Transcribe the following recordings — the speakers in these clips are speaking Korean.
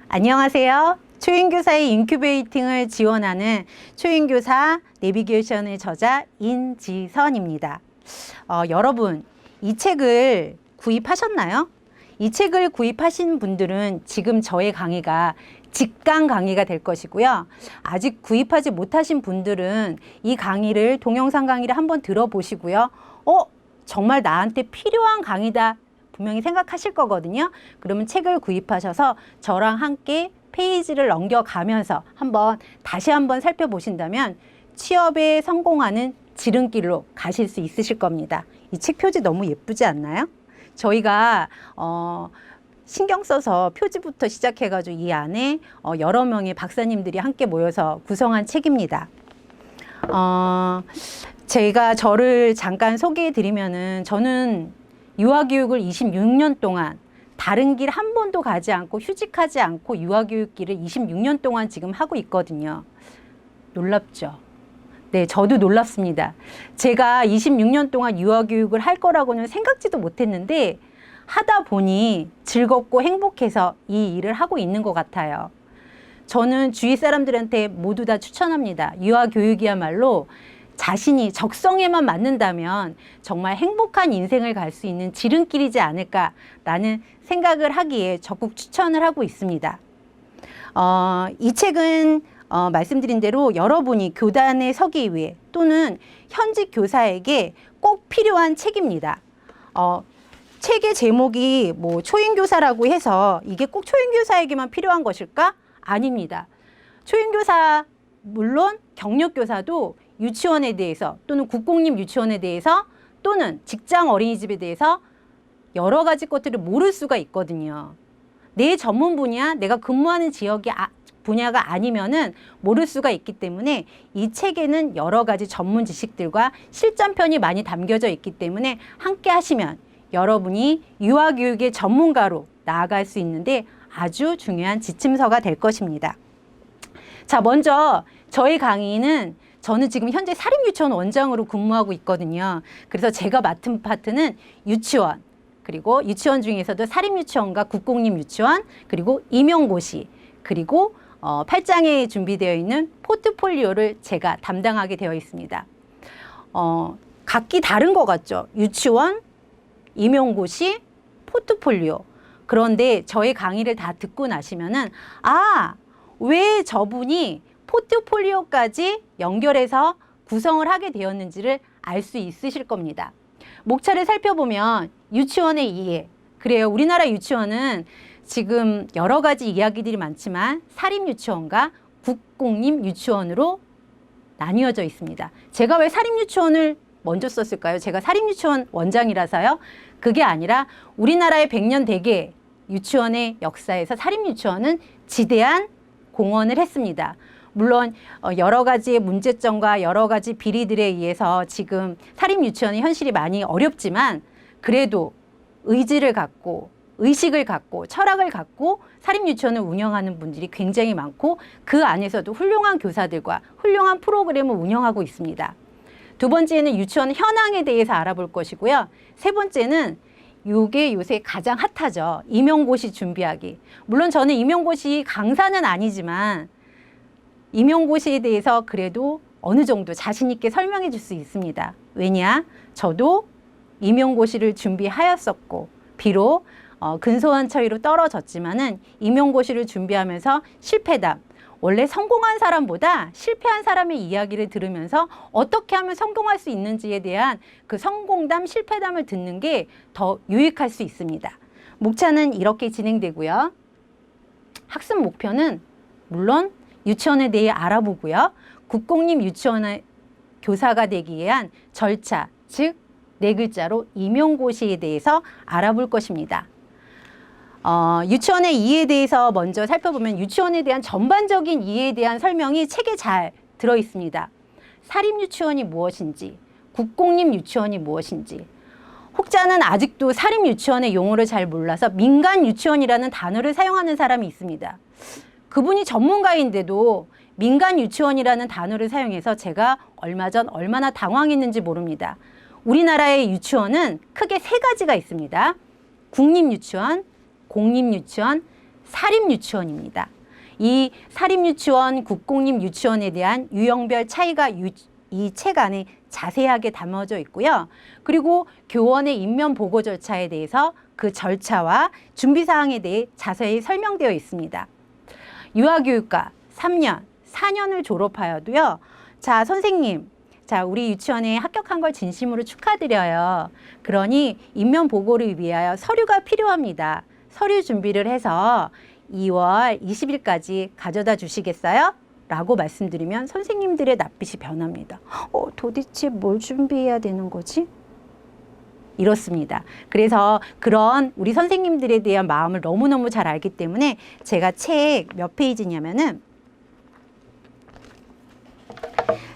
안녕하세요. 초인교사의 인큐베이팅을 지원하는 초인교사 내비게이션의 저자 인지선입니다. 여러분, 이 책을 구입하셨나요? 이 책을 구입하신 분들은 지금 저의 강의가 직강 강의가 될 것이고요. 아직 구입하지 못하신 분들은 이 강의를, 동영상 강의를 한번 들어보시고요. 정말 나한테 필요한 강의다 분명히 생각하실 거거든요. 그러면 책을 구입하셔서 저랑 함께 페이지를 넘겨가면서 다시 한번 살펴보신다면 취업에 성공하는 지름길로 가실 수 있으실 겁니다. 이 책 표지 너무 예쁘지 않나요? 저희가 신경 써서 표지부터 시작해가지고 이 안에 여러 명의 박사님들이 함께 모여서 구성한 책입니다. 제가 저를 잠깐 소개해 드리면은, 저는 유아교육을 26년 동안 다른 길 한 번도 가지 않고 휴직하지 않고 유아교육길을 26년 동안 지금 하고 있거든요. 놀랍죠? 네, 저도 놀랍습니다. 제가 26년 동안 유아교육을 할 거라고는 생각지도 못했는데 하다 보니 즐겁고 행복해서 이 일을 하고 있는 것 같아요. 저는 주위 사람들한테 모두 다 추천합니다. 유아교육이야말로 자신이 적성에만 맞는다면 정말 행복한 인생을 갈 수 있는 지름길이지 않을까라는 생각을 하기에 적극 추천을 하고 있습니다. 이 책은 말씀드린 대로 여러분이 교단에 서기 위해 또는 현직 교사에게 꼭 필요한 책입니다. 책의 제목이 초인교사라고 해서 이게 꼭 초인교사에게만 필요한 것일까? 아닙니다. 초인교사 물론 경력교사도 유치원에 대해서 또는 국공립 유치원에 대해서 또는 직장 어린이집에 대해서 여러 가지 것들을 모를 수가 있거든요. 내 전문 분야, 내가 근무하는 지역이 분야가 아니면은 모를 수가 있기 때문에 이 책에는 여러 가지 전문 지식들과 실전편이 많이 담겨져 있기 때문에 함께 하시면 여러분이 유아교육의 전문가로 나아갈 수 있는데 아주 중요한 지침서가 될 것입니다. 자, 먼저 저희 강의는, 저는 지금 현재 사립유치원 원장으로 근무하고 있거든요. 그래서 제가 맡은 파트는 유치원, 그리고 유치원 중에서도 사립유치원과 국공립 유치원, 그리고 임용고시, 그리고 8장에 준비되어 있는 포트폴리오를 제가 담당하게 되어 있습니다. 각기 다른 것 같죠? 유치원, 임용고시, 포트폴리오. 그런데 저의 강의를 다 듣고 나시면은, 왜 저분이 포트폴리오까지 연결해서 구성을 하게 되었는지를 알 수 있으실 겁니다. 목차를 살펴보면 유치원의 이해. 그래요. 우리나라 유치원은 지금 여러 가지 이야기들이 많지만 사립유치원과 국공립 유치원으로 나뉘어져 있습니다. 제가 왜 사립유치원을 먼저 썼을까요? 제가 사립유치원 원장이라서요? 그게 아니라 우리나라의 100년 대계 유치원의 역사에서 사립유치원은 지대한 공헌을 했습니다. 물론 여러 가지의 문제점과 여러 가지 비리들에 의해서 지금 사립유치원의 현실이 많이 어렵지만 그래도 의지를 갖고 의식을 갖고 철학을 갖고 사립유치원을 운영하는 분들이 굉장히 많고 그 안에서도 훌륭한 교사들과 훌륭한 프로그램을 운영하고 있습니다. 두 번째는 유치원 현황에 대해서 알아볼 것이고요. 세 번째는 이게 요새 가장 핫하죠. 임용고시 준비하기. 물론 저는 임용고시 강사는 아니지만 임용고시에 대해서 그래도 어느 정도 자신 있게 설명해 줄 수 있습니다. 왜냐? 저도 임용고시를 준비하였었고 비록 근소한 차이로 떨어졌지만은 임용고시를 준비하면서 실패담, 원래 성공한 사람보다 실패한 사람의 이야기를 들으면서 어떻게 하면 성공할 수 있는지에 대한 그 성공담, 실패담을 듣는 게 더 유익할 수 있습니다. 목차는 이렇게 진행되고요. 학습 목표는 물론 유치원에 대해 알아보고요. 국공립 유치원의 교사가 되기 위한 절차, 즉 네 글자로 임용고시에 대해서 알아볼 것입니다. 유치원의 이해에 대해서 먼저 살펴보면 유치원에 대한 전반적인 이해에 대한 설명이 책에 잘 들어 있습니다. 사립유치원이 무엇인지, 국공립 유치원이 무엇인지. 혹자는 아직도 사립유치원의 용어를 잘 몰라서 민간유치원이라는 단어를 사용하는 사람이 있습니다. 그분이 전문가인데도 민간유치원이라는 단어를 사용해서 제가 얼마 전 얼마나 당황했는지 모릅니다. 우리나라의 유치원은 크게 세 가지가 있습니다. 국립유치원, 공립유치원, 사립유치원입니다. 이 사립유치원, 국공립유치원에 대한 유형별 차이가 이 책 안에 자세하게 담아져 있고요. 그리고 교원의 인면 보고 절차에 대해서 그 절차와 준비사항에 대해 자세히 설명되어 있습니다. 유아교육과 3년, 4년을 졸업하여도요. 자, 선생님, 자, 우리 유치원에 합격한 걸 진심으로 축하드려요. 그러니 인면 보고를 위하여 서류가 필요합니다. 서류 준비를 해서 2월 20일까지 가져다 주시겠어요? 라고 말씀드리면 선생님들의 낯빛이 변합니다. 도대체 뭘 준비해야 되는 거지? 이렇습니다. 그래서 그런 우리 선생님들에 대한 마음을 너무너무 잘 알기 때문에 제가 책 몇 페이지냐면은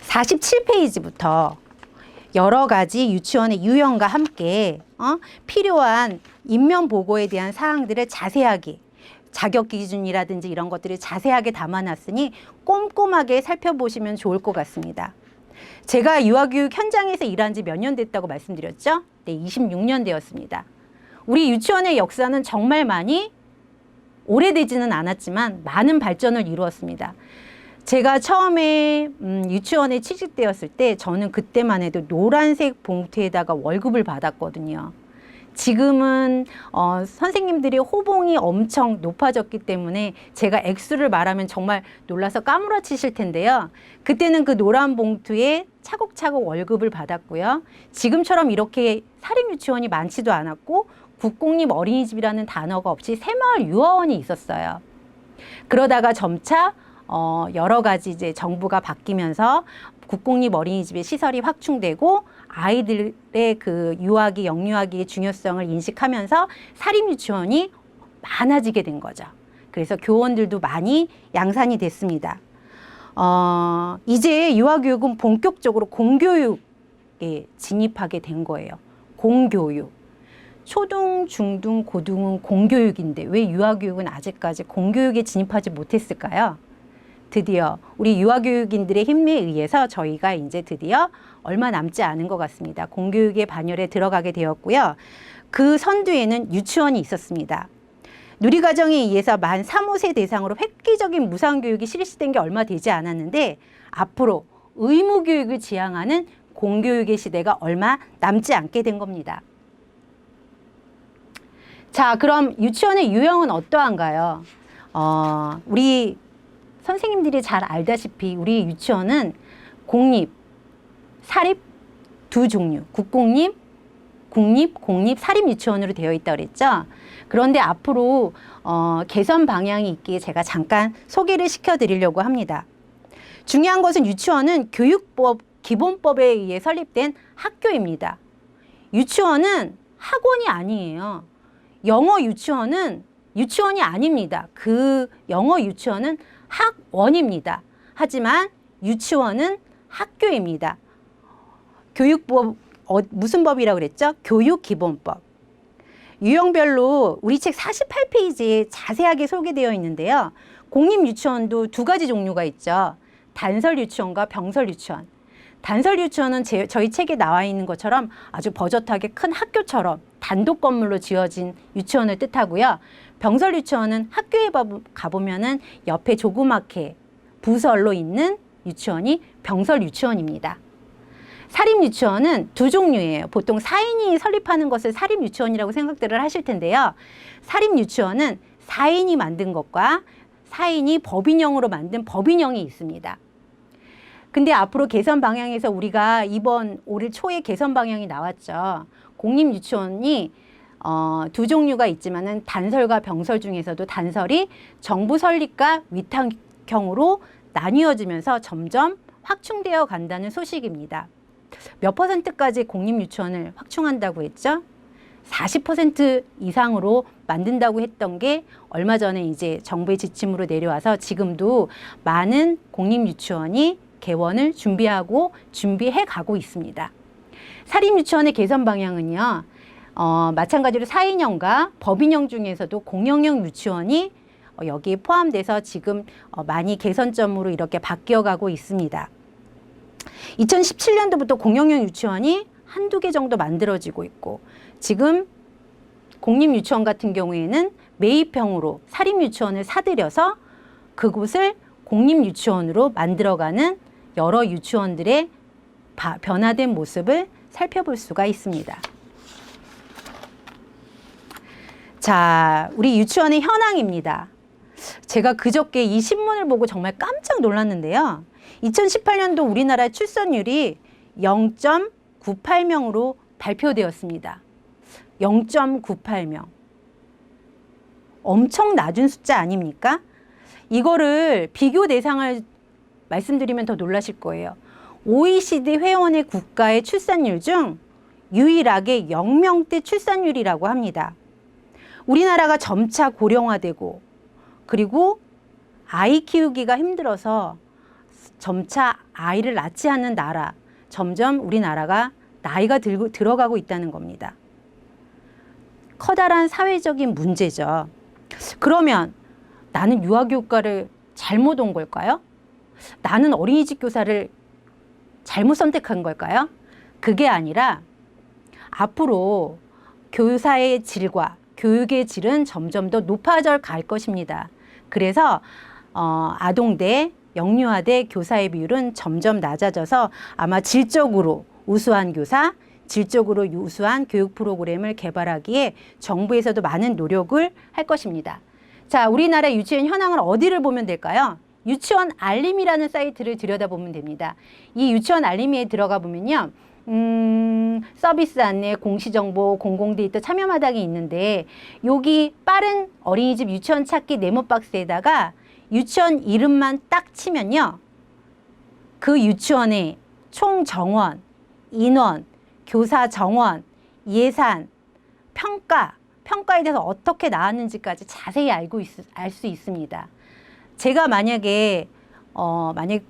47페이지부터 여러 가지 유치원의 유형과 함께 필요한 인면 보고에 대한 사항들을 자세하게 자격 기준이라든지 이런 것들을 자세하게 담아놨으니 꼼꼼하게 살펴보시면 좋을 것 같습니다. 제가 유아교육 현장에서 일한 지 몇 년 됐다고 말씀드렸죠? 네, 26년 되었습니다. 우리 유치원의 역사는 정말 많이 오래되지는 않았지만 많은 발전을 이루었습니다. 제가 처음에 유치원에 취직되었을 때 저는 그때만 해도 노란색 봉투에다가 월급을 받았거든요. 지금은 선생님들이 호봉이 엄청 높아졌기 때문에 제가 액수를 말하면 정말 놀라서 까무러치실 텐데요. 그때는 그 노란 봉투에 차곡차곡 월급을 받았고요. 지금처럼 이렇게 사립유치원이 많지도 않았고 국공립 어린이집이라는 단어가 없이 새마을 유아원이 있었어요. 그러다가 점차 여러 가지 이제 정부가 바뀌면서 국공립 어린이집의 시설이 확충되고 아이들의 그 유아기, 영유아기의 중요성을 인식하면서 사립유치원이 많아지게 된 거죠. 그래서 교원들도 많이 양산이 됐습니다. 이제 유아교육은 본격적으로 공교육에 진입하게 된 거예요. 공교육. 초등, 중등, 고등은 공교육인데 왜 유아교육은 아직까지 공교육에 진입하지 못했을까요? 드디어 우리 유아교육인들의 힘에 의해서 저희가 이제 드디어 얼마 남지 않은 것 같습니다. 공교육의 반열에 들어가게 되었고요. 그 선두에는 유치원이 있었습니다. 누리과정에 의해서 만 3, 5세 대상으로 획기적인 무상교육이 실시된 게 얼마 되지 않았는데 앞으로 의무교육을 지향하는 공교육의 시대가 얼마 남지 않게 된 겁니다. 자, 그럼 유치원의 유형은 어떠한가요? 우리 선생님들이 잘 알다시피 우리 유치원은 공립, 사립 두 종류, 국공립, 국립, 공립, 사립 유치원으로 되어 있다고 그랬죠. 그런데 앞으로 개선 방향이 있기에 제가 잠깐 소개를 시켜드리려고 합니다. 중요한 것은 유치원은 교육법 기본법에 의해 설립된 학교입니다. 유치원은 학원이 아니에요. 영어 유치원은 유치원이 아닙니다. 그 영어 유치원은 학원입니다. 하지만 유치원은 학교입니다. 교육법, 무슨 법이라고 그랬죠? 교육기본법. 유형별로 우리 책 48페이지에 자세하게 소개되어 있는데요. 공립유치원도 두 가지 종류가 있죠. 단설유치원과 병설유치원. 단설유치원은 저희 책에 나와 있는 것처럼 아주 버젓하게 큰 학교처럼 단독 건물로 지어진 유치원을 뜻하고요. 병설유치원은 학교에 가보면은 옆에 조그맣게 부설로 있는 유치원이 병설유치원입니다. 사립유치원은 두 종류예요. 보통 사인이 설립하는 것을 사립유치원이라고 생각들을 하실 텐데요. 사립유치원은 사인이 만든 것과 사인이 법인형으로 만든 법인형이 있습니다. 근데 앞으로 개선 방향에서 우리가 이번 올 초에 개선 방향이 나왔죠. 공립유치원이 두 종류가 있지만은 단설과 병설 중에서도 단설이 정부 설립과 위탁형으로 나뉘어지면서 점점 확충되어 간다는 소식입니다. 몇 %까지 공립유치원을 확충한다고 했죠? 40% 이상으로 만든다고 했던 게 얼마 전에 이제 정부의 지침으로 내려와서 지금도 많은 공립유치원이 개원을 준비해 가고 있습니다. 사립유치원의 개선 방향은요, 마찬가지로 사인형과 법인형 중에서도 공영형 유치원이 여기에 포함돼서 지금 많이 개선점으로 이렇게 바뀌어가고 있습니다. 2017년도부터 공영형 유치원이 한두 개 정도 만들어지고 있고 지금 공립유치원 같은 경우에는 매입형으로 사립유치원을 사들여서 그곳을 공립유치원으로 만들어가는 여러 유치원들의 변화된 모습을 살펴볼 수가 있습니다. 자, 우리 유치원의 현황입니다. 제가 그저께 이 신문을 보고 정말 깜짝 놀랐는데요. 2018년도 우리나라 출산율이 0.98명으로 발표되었습니다. 0.98명. 엄청 낮은 숫자 아닙니까? 이거를 비교 대상을 말씀드리면 더 놀라실 거예요. OECD 회원의 국가의 출산율 중 유일하게 0명대 출산율이라고 합니다. 우리나라가 점차 고령화되고 그리고 아이 키우기가 힘들어서 점차 아이를 낳지 않는 나라, 점점 우리나라가 나이가 들어가고 있다는 겁니다. 커다란 사회적인 문제죠. 그러면 나는 유아교육과를 잘못 온 걸까요? 나는 어린이집 교사를 잘못 선택한 걸까요? 그게 아니라 앞으로 교사의 질과 교육의 질은 점점 더 높아져 갈 것입니다. 그래서 아동대, 영유아대 교사의 비율은 점점 낮아져서 아마 질적으로 우수한 교사, 질적으로 우수한 교육 프로그램을 개발하기에 정부에서도 많은 노력을 할 것입니다. 자, 우리나라 유치원 현황을 어디를 보면 될까요? 유치원 알림이라는 사이트를 들여다보면 됩니다. 이 유치원 알림에 들어가 보면요. 서비스 안내, 공시정보, 공공데이터 참여마당이 있는데 여기 빠른 어린이집 유치원 찾기 네모박스에다가 유치원 이름만 딱 치면요. 그 유치원의 총 정원, 인원, 교사 정원, 예산, 평가에 대해서 어떻게 나왔는지까지 자세히 알 수 있습니다. 제가 만약에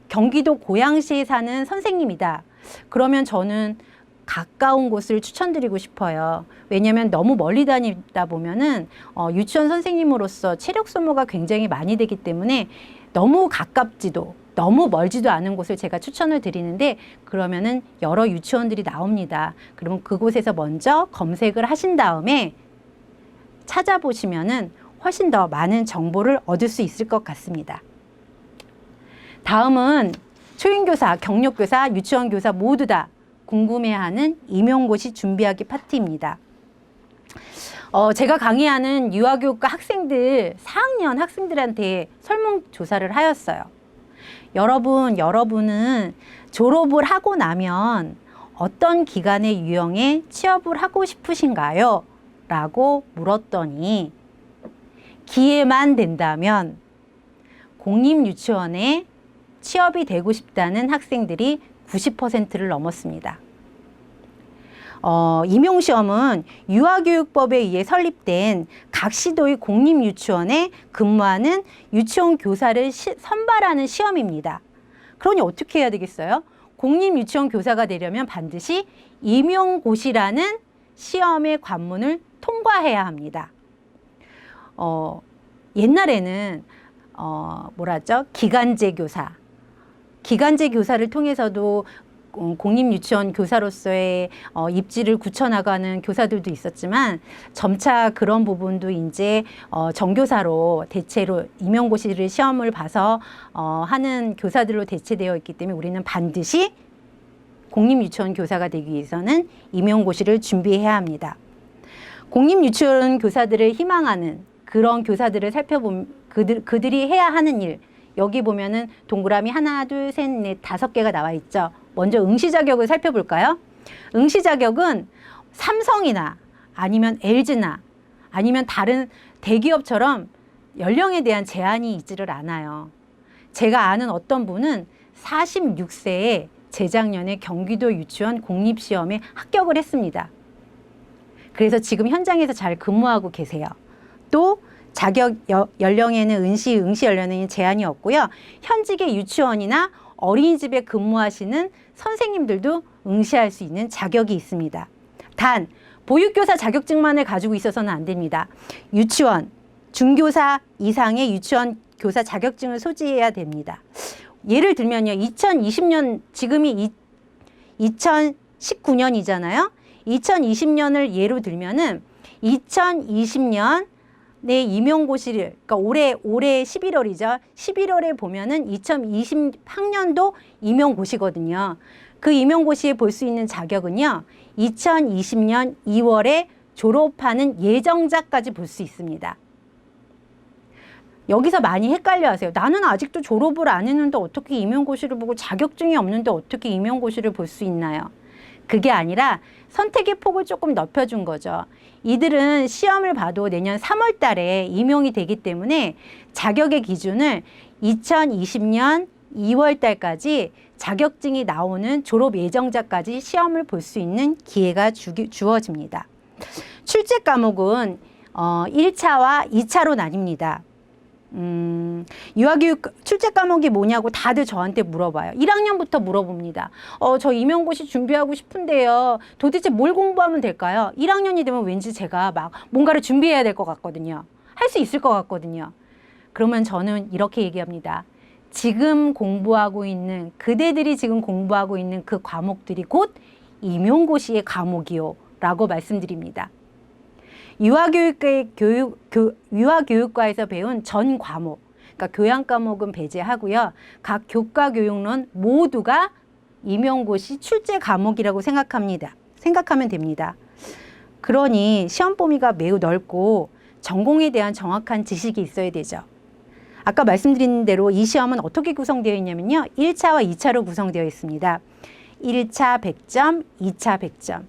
경기도 고양시에 사는 선생님이다. 그러면 저는 가까운 곳을 추천드리고 싶어요. 왜냐하면 너무 멀리 다니다 보면은 유치원 선생님으로서 체력 소모가 굉장히 많이 되기 때문에 너무 가깝지도 너무 멀지도 않은 곳을 제가 추천을 드리는데 그러면은 여러 유치원들이 나옵니다. 그러면 그곳에서 먼저 검색을 하신 다음에 찾아보시면은 훨씬 더 많은 정보를 얻을 수 있을 것 같습니다. 다음은 초임교사, 경력교사, 유치원 교사 모두 다 궁금해하는 임용고시 준비하기 파트입니다. 제가 강의하는 유아교육과 학생들, 4학년 학생들한테 설문조사를 하였어요. 여러분은 졸업을 하고 나면 어떤 기간의 유형에 취업을 하고 싶으신가요? 라고 물었더니 기회만 된다면 공립유치원에 취업이 되고 싶다는 학생들이 90%를 넘었습니다. 임용시험은 유아교육법에 의해 설립된 각 시도의 공립유치원에 근무하는 유치원 교사를 선발하는 시험입니다. 그러니 어떻게 해야 되겠어요? 공립유치원 교사가 되려면 반드시 임용고시라는 시험의 관문을 통과해야 합니다. 옛날에는 기간제 교사를 통해서도 공립유치원 교사로서의 입지를 굳혀나가는 교사들도 있었지만 점차 그런 부분도 이제 정교사로 대체로 임용고시를 시험을 봐서 하는 교사들로 대체되어 있기 때문에 우리는 반드시 공립유치원 교사가 되기 위해서는 임용고시를 준비해야 합니다. 공립유치원 교사들을 희망하는 그런 교사들을 살펴보면 그들이 해야 하는 일, 여기 보면은 동그라미 하나, 둘, 셋, 넷, 5개가 나와 있죠. 먼저 응시 자격을 살펴볼까요? 응시 자격은 삼성이나 아니면 LG나 아니면 다른 대기업처럼 연령에 대한 제한이 있지를 않아요. 제가 아는 어떤 분은 46세에 재작년에 경기도 유치원 공립시험에 합격을 했습니다. 그래서 지금 현장에서 잘 근무하고 계세요. 또 자격 연령에는 응시 연령에는 제한이 없고요. 현직의 유치원이나 어린이집에 근무하시는 선생님들도 응시할 수 있는 자격이 있습니다. 단 보육교사 자격증만을 가지고 있어서는 안 됩니다. 유치원, 중교사 이상의 유치원 교사 자격증을 소지해야 됩니다. 예를 들면요. 2020년, 지금이 2019년이잖아요. 2020년을 예로 들면은 2020년 내 임용고시를, 그러니까 올해 11월이죠. 11월에 보면은 2020학년도 임용고시거든요. 그 임용고시에 볼 수 있는 자격은요, 2020년 2월에 졸업하는 예정자까지 볼 수 있습니다. 여기서 많이 헷갈려 하세요. 나는 아직도 졸업을 안 했는데 어떻게 임용고시를 보고, 자격증이 없는데 어떻게 임용고시를 볼 수 있나요? 그게 아니라 선택의 폭을 조금 넓혀준 거죠. 이들은 시험을 봐도 내년 3월 달에 임용이 되기 때문에 자격의 기준을 2020년 2월 달까지 자격증이 나오는 졸업 예정자까지 시험을 볼 수 있는 기회가 주어집니다. 출제 과목은 1차와 2차로 나뉩니다. 유아교육 출제 과목이 뭐냐고 다들 저한테 물어봐요. 1학년부터 물어봅니다. 저 임용고시 준비하고 싶은데요. 도대체 뭘 공부하면 될까요? 1학년이 되면 왠지 제가 막 뭔가를 준비해야 될 것 같거든요. 할 수 있을 것 같거든요. 그러면 저는 이렇게 얘기합니다. 지금 공부하고 있는, 그대들이 지금 공부하고 있는 그 과목들이 곧 임용고시의 과목이요 라고 말씀드립니다. 유아교육과에서 배운 전 과목, 그러니까 교양 과목은 배제하고요. 각 교과 교육론 모두가 임용고시 출제 과목이라고 생각하면 됩니다. 그러니 시험 범위가 매우 넓고 전공에 대한 정확한 지식이 있어야 되죠. 아까 말씀드린 대로 이 시험은 어떻게 구성되어 있냐면요. 1차와 2차로 구성되어 있습니다. 1차 100점, 2차 100점.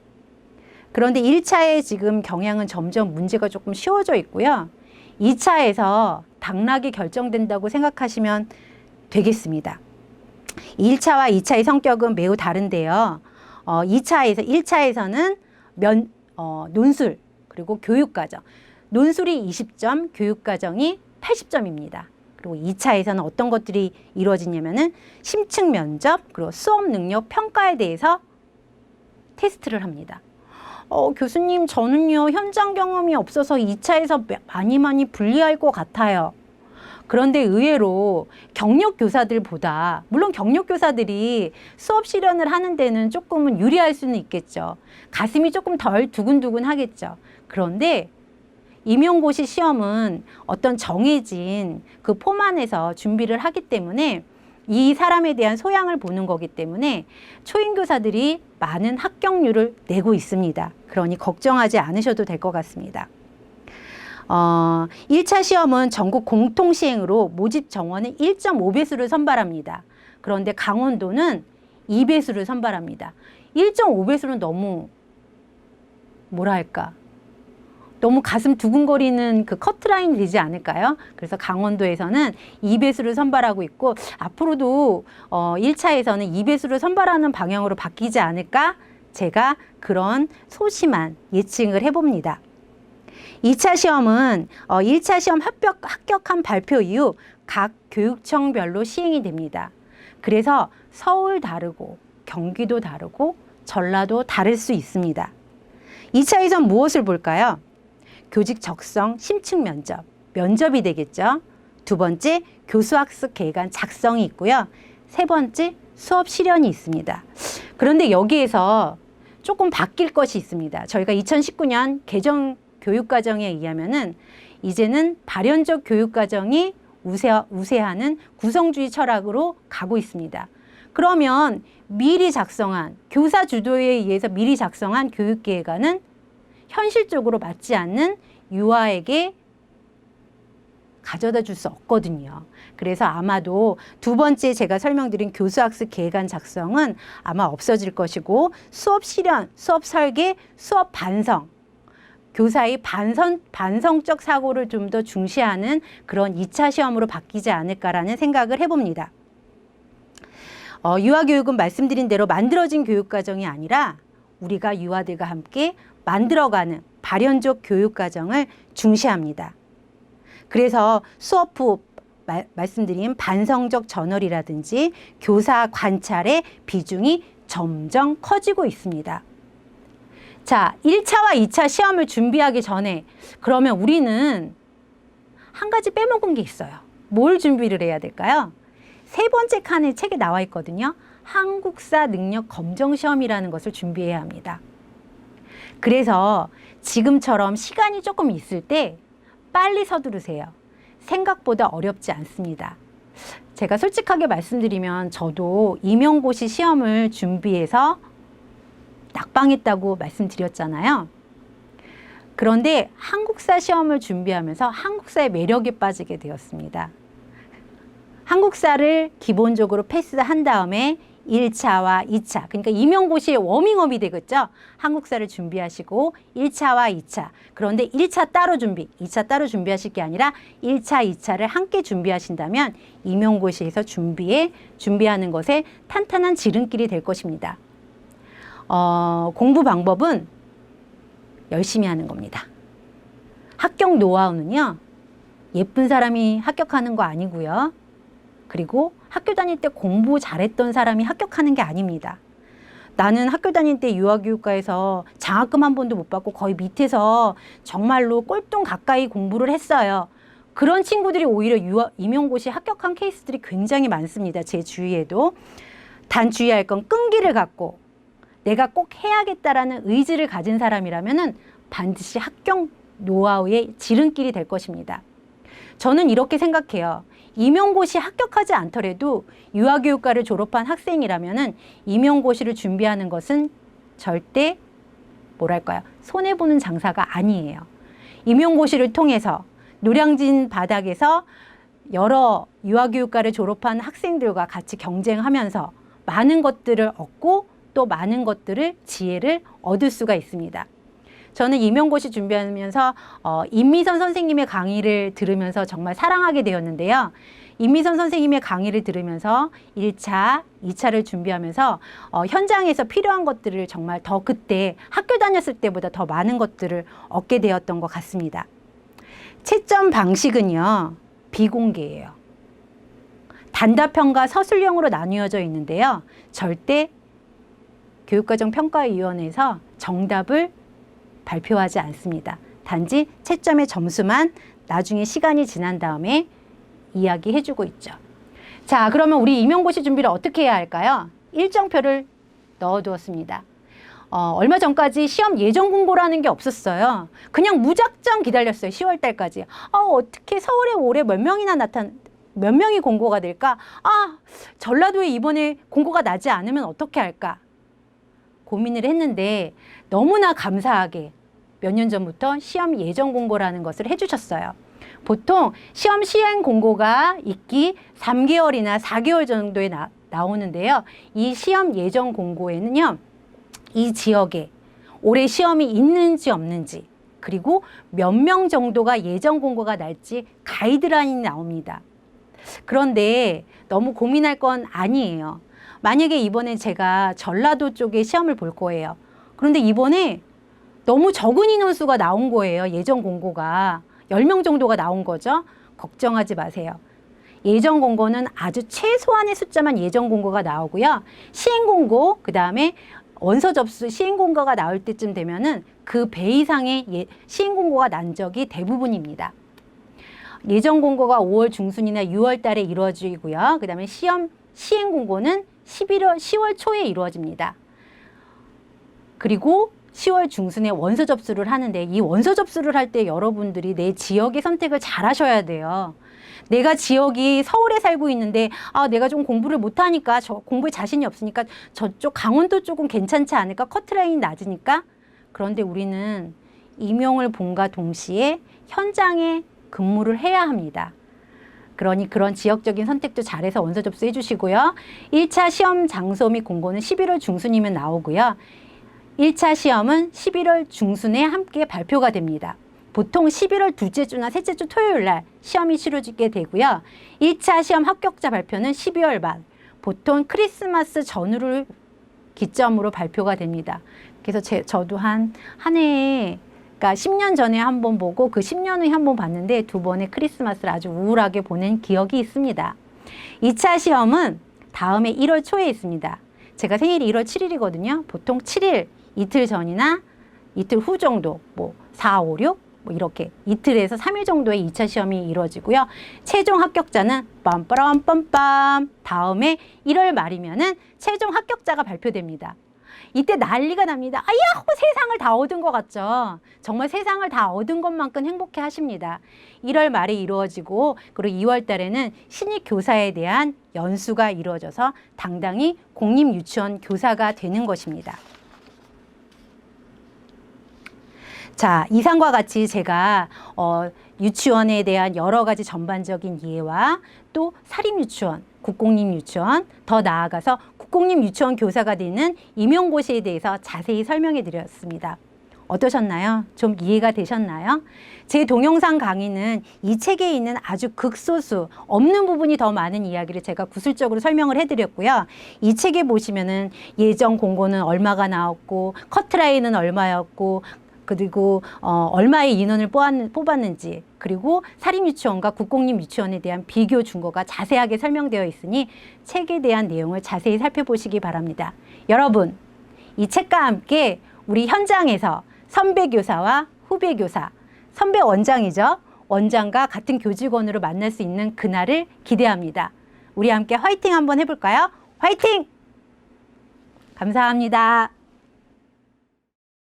그런데 1차에 지금 경향은 점점 문제가 조금 쉬워져 있고요. 2차에서 당락이 결정된다고 생각하시면 되겠습니다. 1차와 2차의 성격은 매우 다른데요. 1차에서는 논술, 그리고 교육과정. 논술이 20점, 교육과정이 80점입니다. 그리고 2차에서는 어떤 것들이 이루어지냐면은 심층 면접, 그리고 수업 능력 평가에 대해서 테스트를 합니다. 교수님, 저는요, 현장 경험이 없어서 2차에서 많이 불리할 것 같아요. 그런데 의외로 경력 교사들보다, 물론 경력 교사들이 수업 실현을 하는 데는 조금은 유리할 수는 있겠죠. 가슴이 조금 덜 두근두근 하겠죠. 그런데 임용고시 시험은 어떤 정해진 그 폼 안에서 준비를 하기 때문에 이 사람에 대한 소양을 보는 거기 때문에 초임교사들이 많은 합격률을 내고 있습니다. 그러니 걱정하지 않으셔도 될 것 같습니다. 1차 시험은 전국 공통 시행으로 모집 정원은 1.5배수를 선발합니다. 그런데 강원도는 2배수를 선발합니다. 1.5배수는 너무 뭐랄까, 너무 가슴 두근거리는 그 커트라인이 되지 않을까요? 그래서 강원도에서는 2배수를 선발하고 있고, 앞으로도 1차에서는 2배수를 선발하는 방향으로 바뀌지 않을까? 제가 그런 소심한 예측을 해봅니다. 2차 시험은 1차 시험 합격한 발표 이후 각 교육청별로 시행이 됩니다. 그래서 서울 다르고 경기도 다르고 전라도 다를 수 있습니다. 2차에선 무엇을 볼까요? 교직 적성 심층 면접, 면접이 되겠죠. 두 번째, 교수학습 계획안 작성이 있고요. 세 번째, 수업 실현이 있습니다. 그런데 여기에서 조금 바뀔 것이 있습니다. 저희가 2019년 개정 교육과정에 의하면은 이제는 발현적 교육과정이 우세하는 구성주의 철학으로 가고 있습니다. 그러면 미리 작성한, 교사 주도에 의해서 미리 작성한 교육계획안은 현실적으로 맞지 않는 유아에게 가져다 줄 수 없거든요. 그래서 아마도 두 번째 제가 설명드린 교수학습 계획안 작성은 아마 없어질 것이고, 수업 실현, 수업 설계, 수업 반성, 교사의 반성적 사고를 좀 더 중시하는 그런 2차 시험으로 바뀌지 않을까라는 생각을 해봅니다. 유아교육은 말씀드린 대로 만들어진 교육과정이 아니라 우리가 유아들과 함께 만들어가는 발현적 교육과정을 중시합니다. 그래서 수업 후 말씀드린 반성적 저널이라든지 교사 관찰의 비중이 점점 커지고 있습니다. 자, 1차와 2차 시험을 준비하기 전에 그러면 우리는 한 가지 빼먹은 게 있어요. 뭘 준비를 해야 될까요? 세 번째 칸에 책에 나와 있거든요. 한국사 능력 검정 시험이라는 것을 준비해야 합니다. 그래서 지금처럼 시간이 조금 있을 때 빨리 서두르세요. 생각보다 어렵지 않습니다. 제가 솔직하게 말씀드리면 저도 임용고시 시험을 준비해서 낙방했다고 말씀드렸잖아요. 그런데 한국사 시험을 준비하면서 한국사의 매력에 빠지게 되었습니다. 한국사를 기본적으로 패스한 다음에 1차와 2차, 그러니까 임용고시의 워밍업이 되겠죠. 한국사를 준비하시고 1차와 2차. 그런데 1차 따로 준비, 2차 따로 준비하실 게 아니라 1차, 2차를 함께 준비하신다면 임용고시에서 준비하는 것에 탄탄한 지름길이 될 것입니다. 공부 방법은 열심히 하는 겁니다. 합격 노하우는요, 예쁜 사람이 합격하는 거 아니고요. 그리고 학교 다닐 때 공부 잘했던 사람이 합격하는 게 아닙니다. 나는 학교 다닐 때 유아교육과에서 장학금 한 번도 못 받고 거의 밑에서 정말로 꼴등 가까이 공부를 했어요. 그런 친구들이 오히려 임용고시 합격한 케이스들이 굉장히 많습니다. 제 주위에도. 단 주의할 건 끈기를 갖고 내가 꼭 해야겠다라는 의지를 가진 사람이라면 반드시 합격 노하우의 지름길이 될 것입니다. 저는 이렇게 생각해요. 임용고시 합격하지 않더라도 유아교육과를 졸업한 학생이라면 임용고시를 준비하는 것은 절대 뭐랄까요? 손해보는 장사가 아니에요. 임용고시를 통해서 노량진 바닥에서 여러 유아교육과를 졸업한 학생들과 같이 경쟁하면서 많은 것들을 얻고 또 많은 것들을 지혜를 얻을 수가 있습니다. 저는 임용고시 준비하면서 임미선 선생님의 강의를 들으면서 정말 사랑하게 되었는데요. 임미선 선생님의 강의를 들으면서 1차, 2차를 준비하면서 현장에서 필요한 것들을 정말 더 그때 학교 다녔을 때보다 더 많은 것들을 얻게 되었던 것 같습니다. 채점 방식은요, 비공개예요. 단답형과 서술형으로 나뉘어져 있는데요. 절대 교육과정평가위원회에서 정답을 발표하지 않습니다. 단지 채점의 점수만 나중에 시간이 지난 다음에 이야기해주고 있죠. 자, 그러면 우리 임용고시 준비를 어떻게 해야 할까요? 일정표를 넣어두었습니다. 얼마 전까지 시험 예정 공고라는 게 없었어요. 그냥 무작정 기다렸어요. 10월 달까지. 어떻게 서울에 올해 몇 명이 공고가 될까? 전라도에 이번에 공고가 나지 않으면 어떻게 할까? 고민을 했는데 너무나 감사하게 몇 년 전부터 시험 예정 공고라는 것을 해주셨어요. 보통 시험 시행 공고가 있기 3개월이나 4개월 정도에 나오는데요. 이 시험 예정 공고에는요, 이 지역에 올해 시험이 있는지 없는지, 그리고 몇 명 정도가 예정 공고가 날지 가이드라인이 나옵니다. 그런데 너무 고민할 건 아니에요. 만약에 이번에 제가 전라도 쪽에 시험을 볼 거예요. 그런데 이번에 너무 적은 인원수가 나온 거예요. 예정 공고가 10명 정도가 나온 거죠. 걱정하지 마세요. 예정 공고는 아주 최소한의 숫자만 예정 공고가 나오고요. 시행 공고, 그 다음에 원서 접수 시행 공고가 나올 때쯤 되면은 그 배 이상의 시행 공고가 난 적이 대부분입니다. 예정 공고가 5월 중순이나 6월 달에 이루어지고요. 그 다음에 시험 시행 공고는 10월 초에 이루어집니다. 그리고 10월 중순에 원서 접수를 하는데, 이 원서 접수를 할 때 여러분들이 내 지역의 선택을 잘 하셔야 돼요. 내가 지역이 서울에 살고 있는데 내가 좀 공부를 못하니까, 공부에 자신이 없으니까 저쪽 강원도 쪽은 괜찮지 않을까? 커트라인이 낮으니까. 그런데 우리는 임용을 본과 동시에 현장에 근무를 해야 합니다. 그러니 그런 지역적인 선택도 잘해서 원서 접수해 주시고요. 1차 시험 장소 및 공고는 11월 중순이면 나오고요. 1차 시험은 11월 중순에 함께 발표가 됩니다. 보통 11월 둘째 주나 셋째 주 토요일 날 시험이 치러지게 되고요. 1차 시험 합격자 발표는 12월 말, 보통 크리스마스 전후를 기점으로 발표가 됩니다. 그래서 저도 한 해에, 그러니까 10년 전에 한 번 보고 그 10년 후에 한 번 봤는데 두 번의 크리스마스를 아주 우울하게 보낸 기억이 있습니다. 2차 시험은 다음해 1월 초에 있습니다. 제가 생일이 1월 7일이거든요. 보통 7일 이틀 전이나 이틀 후 정도, 4, 5, 6 이렇게 이틀에서 3일 정도의 2차 시험이 이루어지고요. 최종 합격자는 빰빠람빰빰 다음에 1월 말이면은 최종 합격자가 발표됩니다. 이때 난리가 납니다. 아야, 세상을 다 얻은 것 같죠. 정말 세상을 다 얻은 것만큼 행복해 하십니다. 1월 말에 이루어지고 그리고 2월 달에는 신입 교사에 대한 연수가 이루어져서 당당히 공립유치원 교사가 되는 것입니다. 자, 이상과 같이 제가 유치원에 대한 여러 가지 전반적인 이해와 또 사립유치원, 국공립유치원, 더 나아가서 국공립유치원 교사가 되는 임용고시에 대해서 자세히 설명해 드렸습니다. 어떠셨나요? 좀 이해가 되셨나요? 제 동영상 강의는 이 책에 있는 아주 극소수, 없는 부분이 더 많은 이야기를 제가 구술적으로 설명을 해드렸고요. 이 책에 보시면은 예정 공고는 얼마가 나왔고, 커트라인은 얼마였고, 그리고 얼마의 인원을 뽑았는지, 그리고 사립유치원과 국공립유치원에 대한 비교 준거가 자세하게 설명되어 있으니 책에 대한 내용을 자세히 살펴보시기 바랍니다. 여러분, 이 책과 함께 우리 현장에서 선배 교사와 후배 교사, 선배 원장이죠. 원장과 같은 교직원으로 만날 수 있는 그날을 기대합니다. 우리 함께 화이팅 한번 해볼까요? 화이팅! 감사합니다.